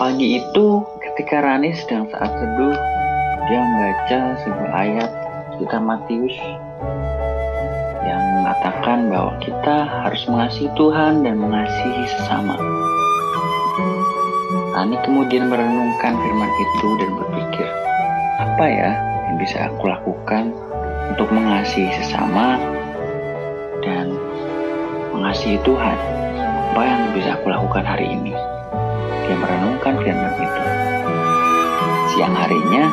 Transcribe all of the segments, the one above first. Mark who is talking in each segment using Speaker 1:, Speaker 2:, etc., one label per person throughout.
Speaker 1: Pagi itu ketika Rani sedang saat teduh, dia membaca sebuah ayat kitab Matius yang mengatakan bahwa kita harus mengasihi Tuhan dan mengasihi sesama. Rani kemudian merenungkan firman itu dan berpikir, apa ya yang bisa aku lakukan untuk mengasihi sesama dan mengasihi Tuhan? Apa yang bisa aku lakukan hari ini? Dia merenungkan firman itu. Siang harinya,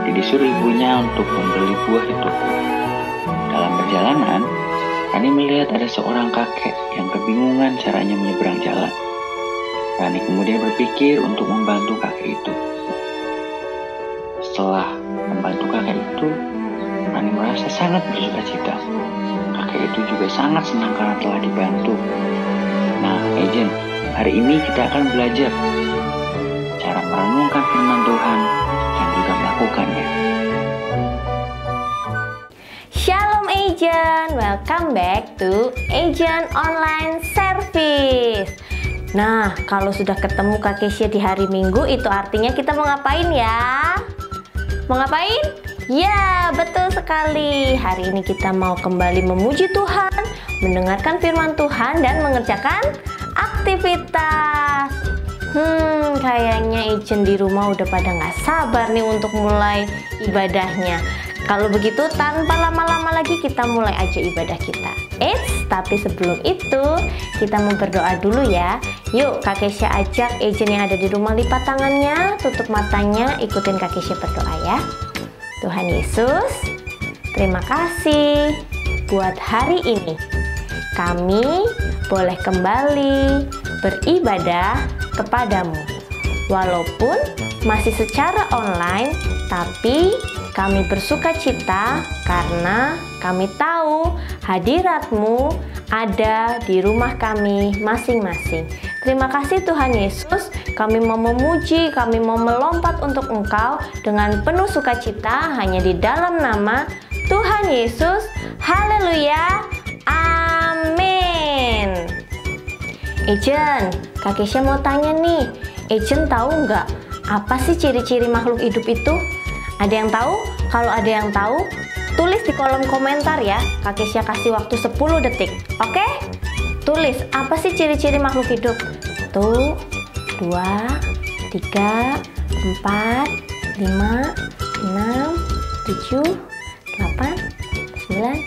Speaker 1: dia disuruh ibunya untuk membeli buah itu. Dalam perjalanan, Rani melihat ada seorang kakek yang kebingungan caranya menyeberang jalan. Rani kemudian berpikir untuk membantu kakek itu. Setelah membantu kakek itu, Rani merasa sangat bersuka cita. Kakek itu juga sangat senang karena telah dibantu. Nah, Ejen, hari ini kita akan belajar cara merenungkan firman Tuhan dan juga melakukannya.
Speaker 2: Shalom Ejen, welcome back to Ejen Online Service. Nah, kalau sudah ketemu Kak Kesya di hari Minggu, itu artinya kita mau ngapain ya? Mau ngapain? Ya, betul sekali. Hari ini kita mau kembali memuji Tuhan, mendengarkan firman Tuhan, dan mengerjakan aktivitas. Kayaknya Ejen di rumah udah pada nggak sabar nih untuk mulai ibadahnya. Kalau begitu, tanpa lama-lama lagi kita mulai aja ibadah kita. Tapi sebelum itu, kita mau berdoa dulu ya. Yuk, Kak Kesya ajak Ejen yang ada di rumah lipat tangannya, tutup matanya, ikutin Kak Kesya berdoa ya. Tuhan Yesus, terima kasih buat hari ini. Kami boleh kembali beribadah kepadamu. Walaupun masih secara online, tapi kami bersuka cita karena kami tahu hadirat-Mu ada di rumah kami masing-masing. Terima kasih Tuhan Yesus, kami mau memuji, kami mau melompat untuk Engkau dengan penuh sukacita hanya di dalam nama Tuhan Yesus. Haleluya, amin. Ejen, Kak Kesya mau tanya nih, Ejen tahu nggak apa sih ciri-ciri makhluk hidup itu? Ada yang tahu? Kalau ada yang tahu, tulis di kolom komentar ya. Kak Kesya kasih waktu 10 detik. Oke? Tulis, apa sih ciri-ciri makhluk hidup? 1, 2, 3, 4, 5, 6, 7, 8, 9,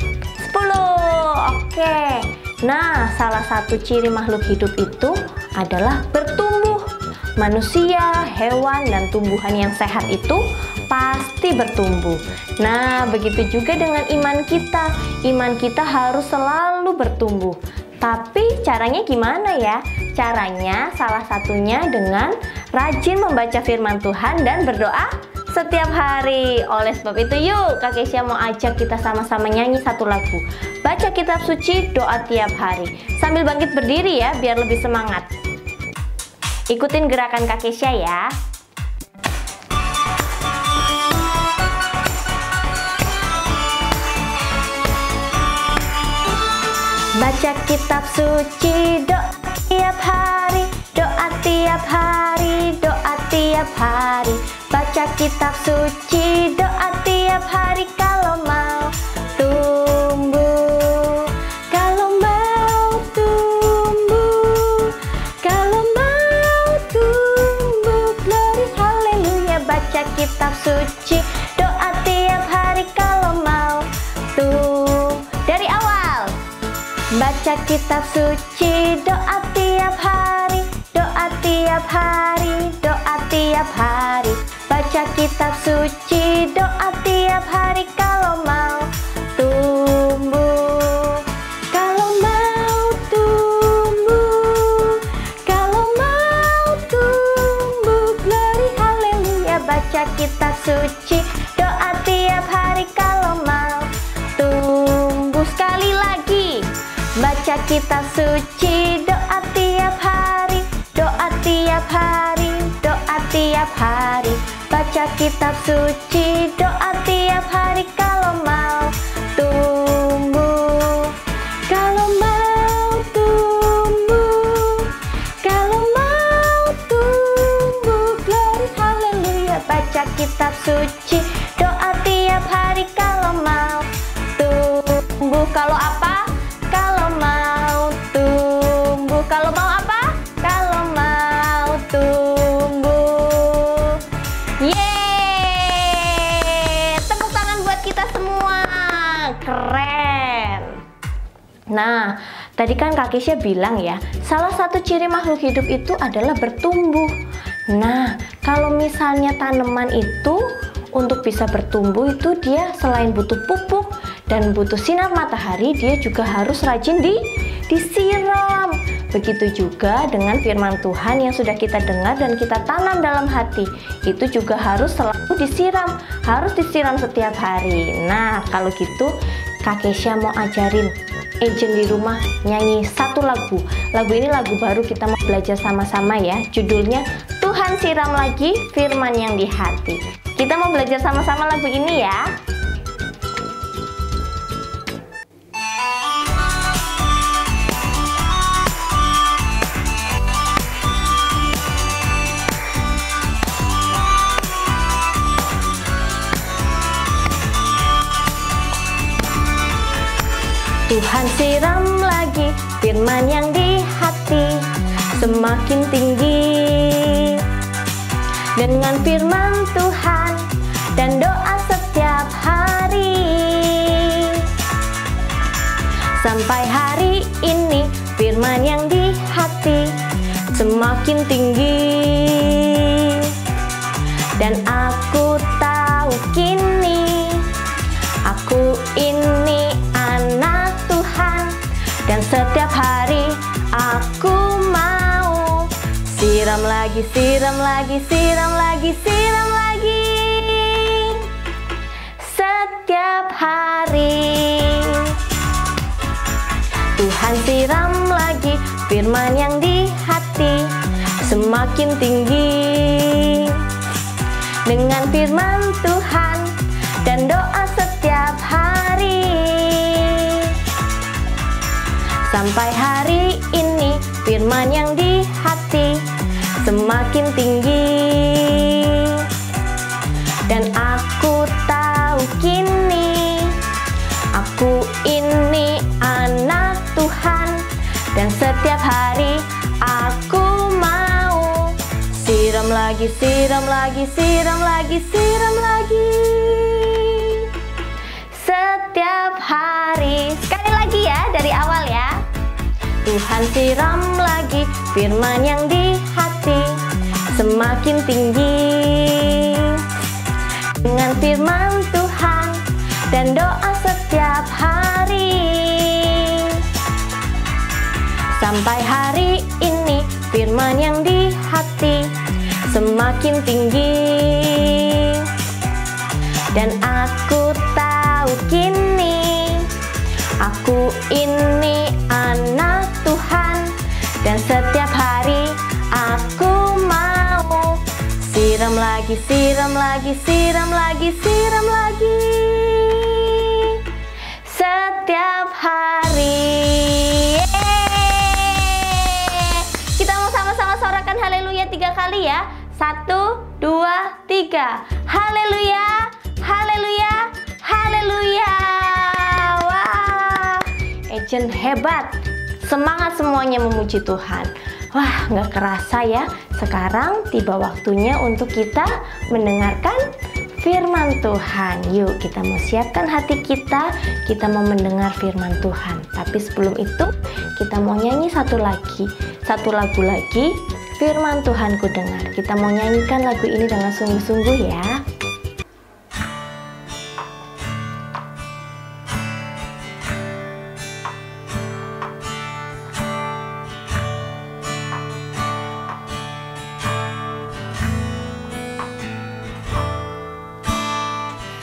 Speaker 2: 10. Oke. Nah, salah satu ciri makhluk hidup itu adalah bertumbuh. Manusia, hewan, dan tumbuhan yang sehat itu pasti bertumbuh. Nah, begitu juga dengan iman kita. Iman kita harus selalu bertumbuh. Tapi caranya gimana ya? Caranya salah satunya dengan rajin membaca firman Tuhan dan berdoa setiap hari. Oleh sebab itu yuk, Kak Kesya mau ajak kita sama-sama nyanyi satu lagu. Baca kitab suci, doa tiap hari. Sambil bangkit berdiri ya, biar lebih semangat. Ikutin gerakan Kak Kesya ya. Baca kitab suci, doa tiap hari, doa tiap hari, doa tiap hari. Baca kitab suci, doa tiap hari kalau mau tumbuh. Kalau mau tumbuh, kalau mau tumbuh, glory haleluya. Baca kitab suci, doa tiap hari kalau mau tumbuh. Dari awal. Baca kitab suci, doa tiap hari, doa tiap hari, doa tiap hari. Baca kitab suci, doa tiap hari kalau mau tumbuh. Kalau mau tumbuh, kalau mau tumbuh, glory haleluya. Baca kitab suci, doa tiap hari kalau mau tumbuh. Sekali lagi. Baca kitab suci, doa tiap hari, doa tiap hari, doa tiap hari. Baca kitab suci, doa tiap hari kalau mau tumbuh. Kalau mau tumbuh, kalau mau tumbuh, suci, doa tiap hari kalau mau tumbuh. Kalau apa? Kalau mau tumbuh. Kalau mau apa? Kalau mau tumbuh. Yeay! Tepuk tangan buat kita semua. Keren. Nah, tadi kan Kak Keisha bilang ya, salah satu ciri makhluk hidup itu adalah bertumbuh. Nah, kalau misalnya tanaman itu untuk bisa bertumbuh itu dia selain butuh pupuk dan butuh sinar matahari, dia juga harus rajin disiram. Begitu juga dengan firman Tuhan yang sudah kita dengar dan kita tanam dalam hati. Itu juga harus selalu disiram, harus disiram setiap hari. Nah, kalau gitu Kak Keisha mau ajarin Agent di rumah nyanyi satu lagu. Lagu ini lagu baru, kita mau belajar sama-sama ya. Judulnya Tuhan Siram Lagi Firman yang di Hati. Kita mau belajar sama-sama lagu ini ya. Tuhan siram lagi firman yang di hati, semakin tinggi dengan firman Tuhan dan doa setiap hari. Sampai hari ini firman yang di hati semakin tinggi, dan aku tahu kini aku ini anak Tuhan, dan setiap hari aku mau siram lagi, siram lagi, siram lagi, siram lagi setiap hari. Tuhan siram lagi firman yang di hati semakin tinggi dengan firman Tuhan dan doa setiap hari. Sampai hari ini firman yang di hati semakin tinggi, dan aku tahu kini aku ini anak Tuhan, dan setiap hari aku mau siram lagi, siram lagi, siram lagi, siram lagi setiap hari. Sekali lagi ya, dari awal ya. Tuhan siram lagi firman yang di hati semakin tinggi dengan firman Tuhan dan doa setiap hari. Sampai hari ini firman yang di hati semakin tinggi, dan aku tahu kini aku ini anak Tuhan, dan setiap hari aku mau siram lagi, siram lagi, siram lagi, siram lagi setiap hari. Yeay! Kita mau sama-sama sorakan haleluya 3 kali ya. 1, 2, 3. Haleluya, haleluya, haleluya. Wah, Agent hebat. Semangat semuanya memuji Tuhan. Wah, nggak kerasa ya. Sekarang tiba waktunya untuk kita mendengarkan firman Tuhan. Yuk, kita mau siapkan hati kita. Kita mau mendengar firman Tuhan. Tapi sebelum itu, kita mau nyanyi satu lagu lagi. Firman Tuhan ku dengar. Kita mau nyanyikan lagu ini dengan sungguh-sungguh ya.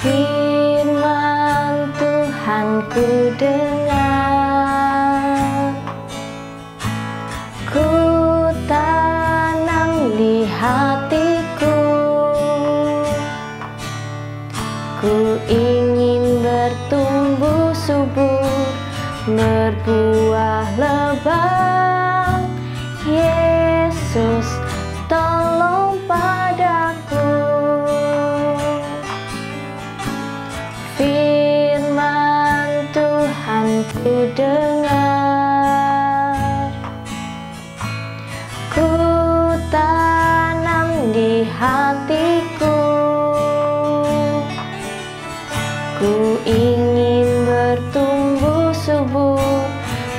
Speaker 2: Firman Tuhan ku dengar, ku tanam di hatiku, ku ingin bertumbuh subur, berbuah lebat. Yesus, tolong padaku. dengar, ku tanam di hatiku. Ku ingin bertumbuh subur,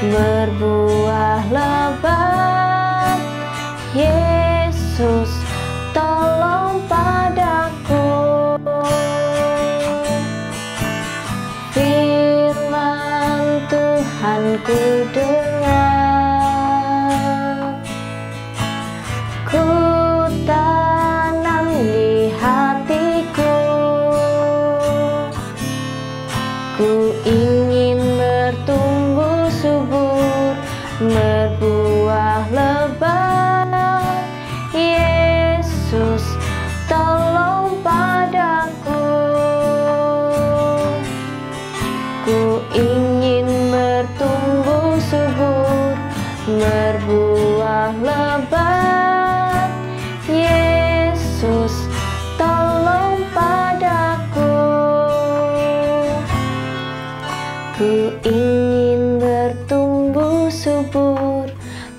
Speaker 2: berbuah lebat. Yesus, tolong padaku. Firman Tuhan ku dengar, ku tanam di hatiku. Ku ingin bertumbuh subur, berbuah lebat. Yesus, tolong padaku. Ku ingin bertumbuh subur, berbuah lebat. Yesus, tolong padaku. Ku ingin bertumbuh subur,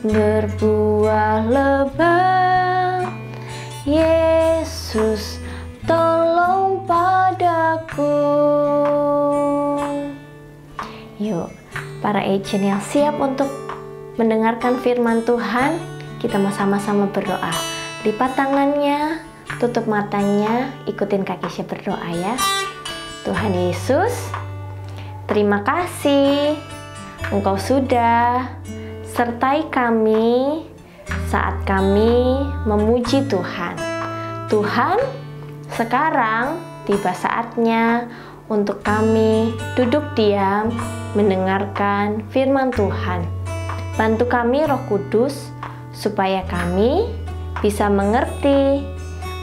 Speaker 2: berbuah lebat. Yesus, tolong padaku. Yuk, para agent yang siap untuk mendengarkan firman Tuhan, kita mau sama-sama berdoa. Lipat tangannya, tutup matanya, ikutin Kak Keisha berdoa ya. Tuhan Yesus, terima kasih Engkau sudah sertai kami saat kami memuji Tuhan. Tuhan, sekarang tiba saatnya untuk kami duduk diam mendengarkan firman Tuhan. Bantu kami Roh Kudus supaya kami bisa mengerti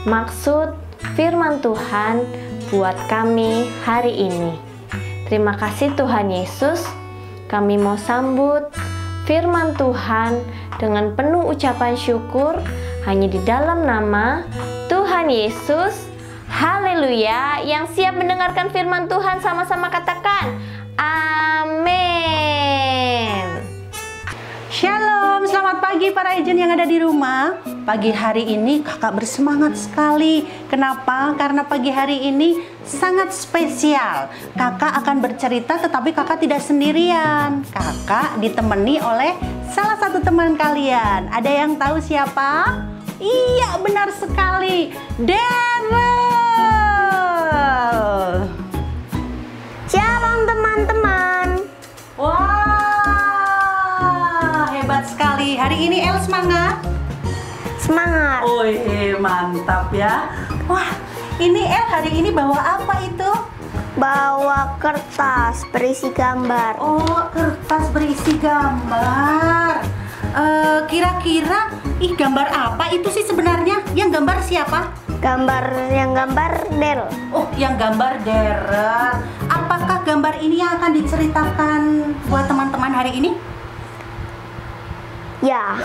Speaker 2: maksud firman Tuhan buat kami hari ini. Terima kasih Tuhan Yesus, kami mau sambut firman Tuhan dengan penuh ucapan syukur hanya di dalam nama Tuhan Yesus. Haleluya. Yang siap mendengarkan firman Tuhan sama-sama katakan amin.
Speaker 3: Shalom, selamat pagi para agent yang ada di rumah. Pagi hari ini kakak bersemangat sekali. Kenapa? Karena pagi hari ini sangat spesial. Kakak akan bercerita tetapi kakak tidak sendirian. Kakak ditemani oleh salah satu teman kalian. Ada yang tahu siapa? Iya, benar sekali, Daryl.
Speaker 2: Shalom teman-teman.
Speaker 3: Wah, hebat sekali. Hari ini El semangat?
Speaker 2: Semangat.
Speaker 3: Oh, mantap ya. Wah, ini El hari ini bawa apa itu?
Speaker 2: Bawa kertas berisi gambar.
Speaker 3: Oh, kertas berisi gambar. Kira-kira, gambar apa itu sih sebenarnya? Yang gambar siapa?
Speaker 2: Yang gambar Del.
Speaker 3: Oh, yang gambar Daryl. Apakah gambar ini yang akan diceritakan buat teman-teman hari ini?
Speaker 2: Ya.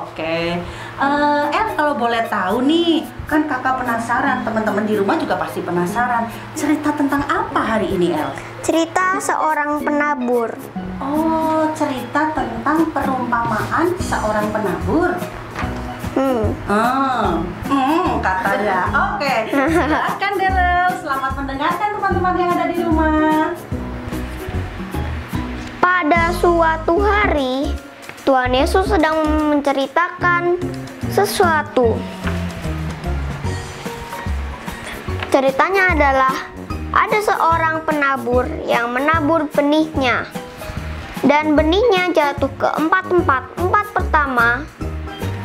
Speaker 3: Oke. El, kalau boleh tahu nih, kan kakak penasaran, teman-teman di rumah juga pasti penasaran. Cerita tentang apa hari ini, El?
Speaker 2: Cerita seorang penabur.
Speaker 3: Oh, cerita tentang perumpamaan seorang penabur. Katanya. Oke. Silakan Daryl, selamat mendengarkan teman-teman yang ada di rumah.
Speaker 2: Pada suatu hari, Tuhan Yesus sedang menceritakan sesuatu. Ceritanya adalah ada seorang penabur yang menabur benihnya. Dan benihnya jatuh ke tempat pertama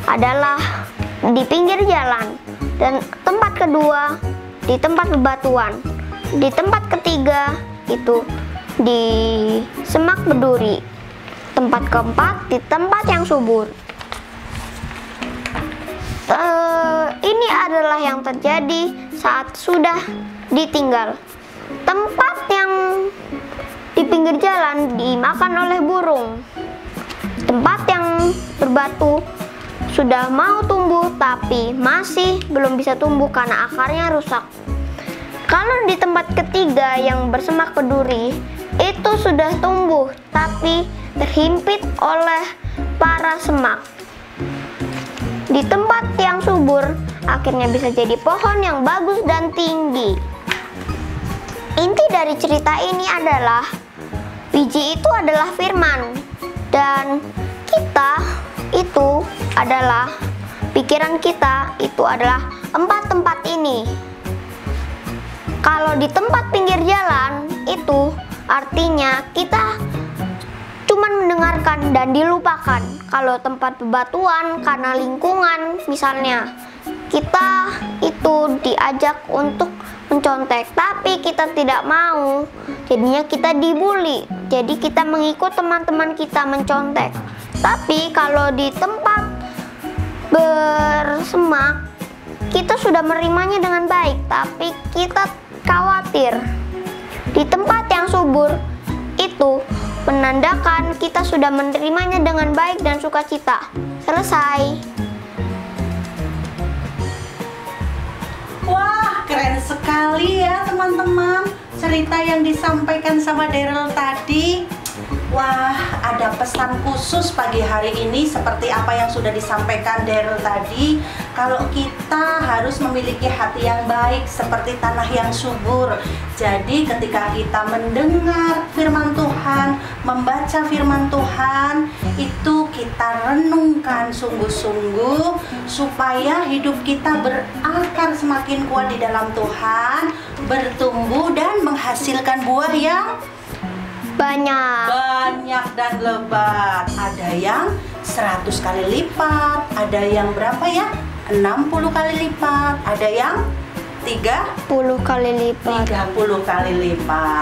Speaker 2: adalah di pinggir jalan, dan tempat kedua di tempat bebatuan, di tempat ketiga itu di semak berduri, tempat keempat di tempat yang subur. Ini adalah yang terjadi saat sudah ditinggal. Tempat yang di pinggir jalan dimakan oleh burung. Tempat yang berbatu sudah mau tumbuh tapi masih belum bisa tumbuh karena akarnya rusak. Kalau di tempat ketiga yang bersemak berduri,
Speaker 4: itu sudah tumbuh, tapi terhimpit oleh para semak. Di tempat yang subur, akhirnya bisa jadi pohon yang bagus dan tinggi. Inti dari cerita ini adalah biji itu adalah firman, dan kita itu adalah pikiran kita itu adalah 4 tempat ini. Kalau di tempat pinggir jalan itu artinya kita cuman mendengarkan dan dilupakan. Kalau tempat bebatuan karena lingkungan misalnya, kita itu diajak untuk mencontek tapi kita tidak mau, jadinya kita dibully, jadi kita mengikut teman-teman kita mencontek. Tapi kalau di tempat bersemak, kita sudah menerimanya dengan baik, tapi kita khawatir. Di tempat yang subur itu menandakan kita sudah menerimanya dengan baik dan sukacita. Selesai.
Speaker 3: Wah, keren sekali ya teman-teman cerita yang disampaikan sama Daryl tadi. Wah, ada pesan khusus pagi hari ini seperti apa yang sudah disampaikan Daryl tadi. Kalau kita harus memiliki hati yang baik seperti tanah yang subur. Jadi ketika kita mendengar firman Tuhan, membaca firman Tuhan, itu kita renungkan sungguh-sungguh supaya hidup kita berakar semakin kuat di dalam Tuhan, bertumbuh dan menghasilkan buah yang banyak dan lebat. Ada yang 100 kali lipat, ada yang berapa ya? 60 kali lipat, ada yang 30
Speaker 4: kali lipat.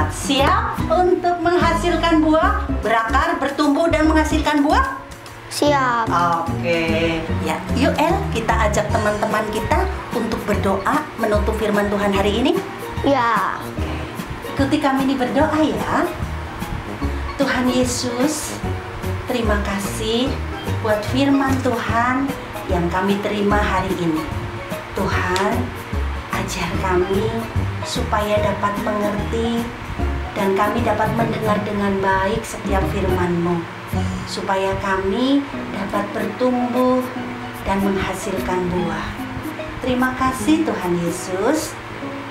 Speaker 3: Siap untuk menghasilkan buah, berakar, bertumbuh dan menghasilkan buah?
Speaker 4: Siap.
Speaker 3: Oke. Ya, yuk El, kita ajak teman-teman kita untuk berdoa menutup firman Tuhan hari ini.
Speaker 4: Ya.
Speaker 3: Ikuti kami di berdoa ya. Tuhan Yesus, terima kasih buat firman Tuhan yang kami terima hari ini. Tuhan, ajar kami supaya dapat mengerti dan kami dapat mendengar dengan baik setiap firman-Mu, supaya kami dapat bertumbuh dan menghasilkan buah. Terima kasih Tuhan Yesus.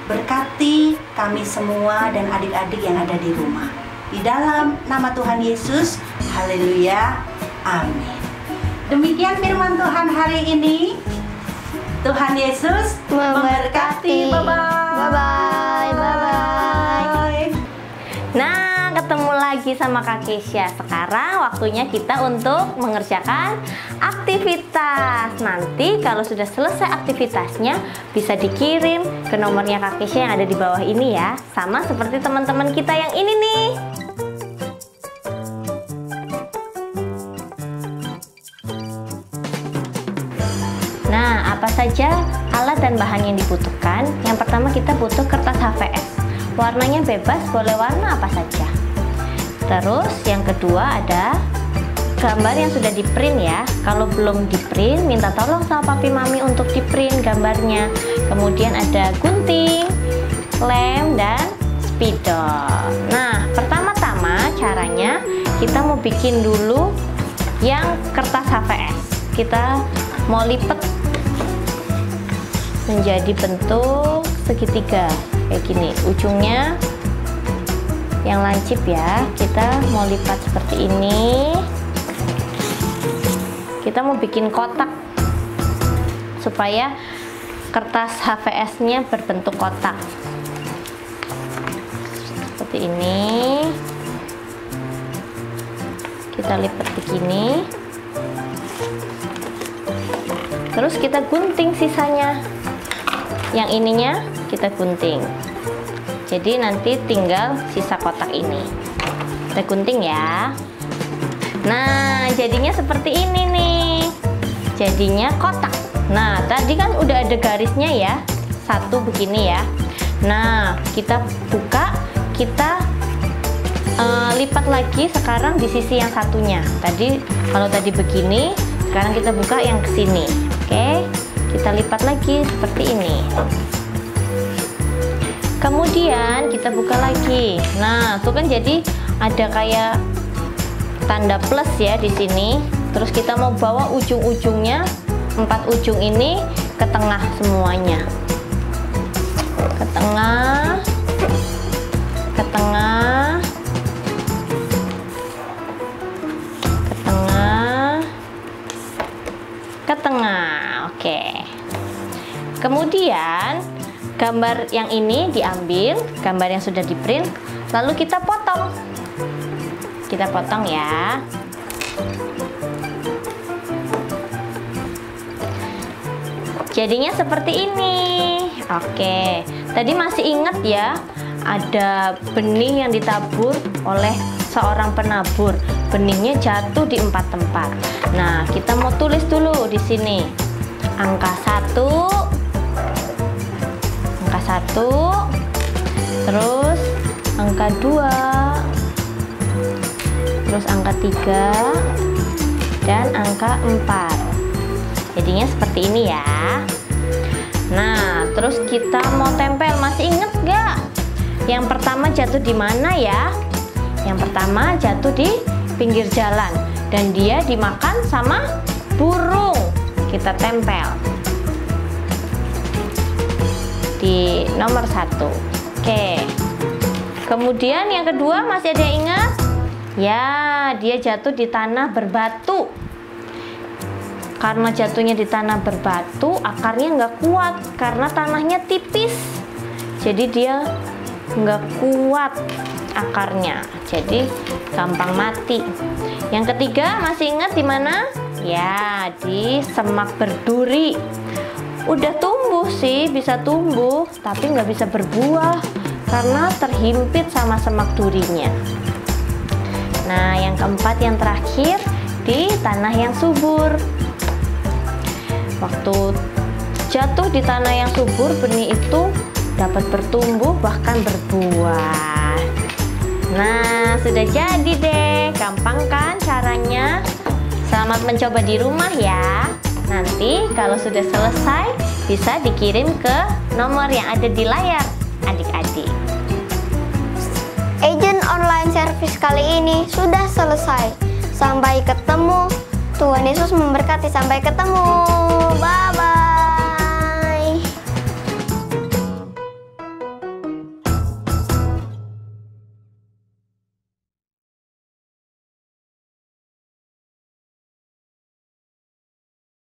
Speaker 3: Berkati kami semua dan adik-adik yang ada di rumah. Di dalam nama Tuhan Yesus, haleluya, amin. Demikian firman Tuhan hari ini. Tuhan Yesus memberkati.
Speaker 4: Bye-bye.
Speaker 2: Nah, ketemu lagi sama Kak Keisha. Sekarang waktunya kita untuk mengerjakan aktivitas. Nanti kalau sudah selesai aktivitasnya bisa dikirim ke nomornya Kak Keisha yang ada di bawah ini ya. Sama seperti teman-teman kita yang ini nih. Nah, apa saja alat dan bahan yang dibutuhkan? Yang pertama kita butuh kertas HVS. Warnanya bebas, boleh warna apa saja. Terus yang kedua ada gambar yang sudah di print ya. Kalau belum di print, minta tolong sama papi mami untuk di print gambarnya. Kemudian ada gunting, lem, dan spidol. Nah, pertama-tama caranya kita mau bikin dulu yang kertas HVS. Kita mau lipat menjadi bentuk segitiga kayak gini, ujungnya yang lancip ya. Kita mau lipat seperti ini. Kita mau bikin kotak supaya kertas HVS nya berbentuk kotak seperti ini. Kita lipat begini, terus kita gunting sisanya. Yang ininya kita gunting, jadi nanti tinggal sisa kotak ini kita gunting ya. Nah, jadinya seperti ini nih, jadinya kotak. Nah, tadi kan udah ada garisnya ya, satu begini ya. Nah, kita buka, kita lipat lagi sekarang di sisi yang satunya. Tadi kalau tadi begini, sekarang kita buka yang ke sini. Oke, kita lipat lagi seperti ini. Kemudian kita buka lagi. Nah, tuh kan jadi ada kayak tanda plus ya di sini. Terus kita mau bawa ujung-ujungnya, 4 ujung ini ke tengah semuanya. Ke tengah, ke tengah, ke tengah, ke tengah. Oke. Kemudian gambar yang ini diambil, gambar yang sudah di print, lalu kita potong. Kita potong ya. Jadinya seperti ini. Oke, tadi masih ingat ya, ada benih yang ditabur oleh seorang penabur. Benihnya jatuh di 4 tempat. Nah, kita mau tulis dulu di sini. Angka 1, terus angka 2, terus angka 3, dan angka 4. Jadinya seperti ini ya. Nah, terus kita mau tempel. Masih inget gak? Yang pertama jatuh di mana ya? Yang pertama jatuh di pinggir jalan dan dia dimakan sama burung. Kita tempel di nomor 1. Oke. Kemudian yang kedua, masih ada yang ingat? Ya, dia jatuh di tanah berbatu. Karena jatuhnya di tanah berbatu, akarnya nggak kuat karena tanahnya tipis. Jadi dia nggak kuat akarnya, jadi gampang mati. Yang ketiga, masih ingat di mana? Ya, di semak berduri. Udah tumbuh sih, bisa tumbuh, tapi nggak bisa berbuah karena terhimpit sama semak durinya. Nah, yang keempat, yang terakhir, di tanah yang subur. Waktu jatuh di tanah yang subur, benih itu dapat bertumbuh bahkan berbuah. Nah, sudah jadi deh. Gampang kan caranya? Selamat mencoba di rumah ya. Nanti kalau sudah selesai bisa dikirim ke nomor yang ada di layar adik-adik.
Speaker 4: Agent online service kali ini sudah selesai. Sampai ketemu. Tuhan Yesus memberkati. Sampai ketemu. Bye-bye.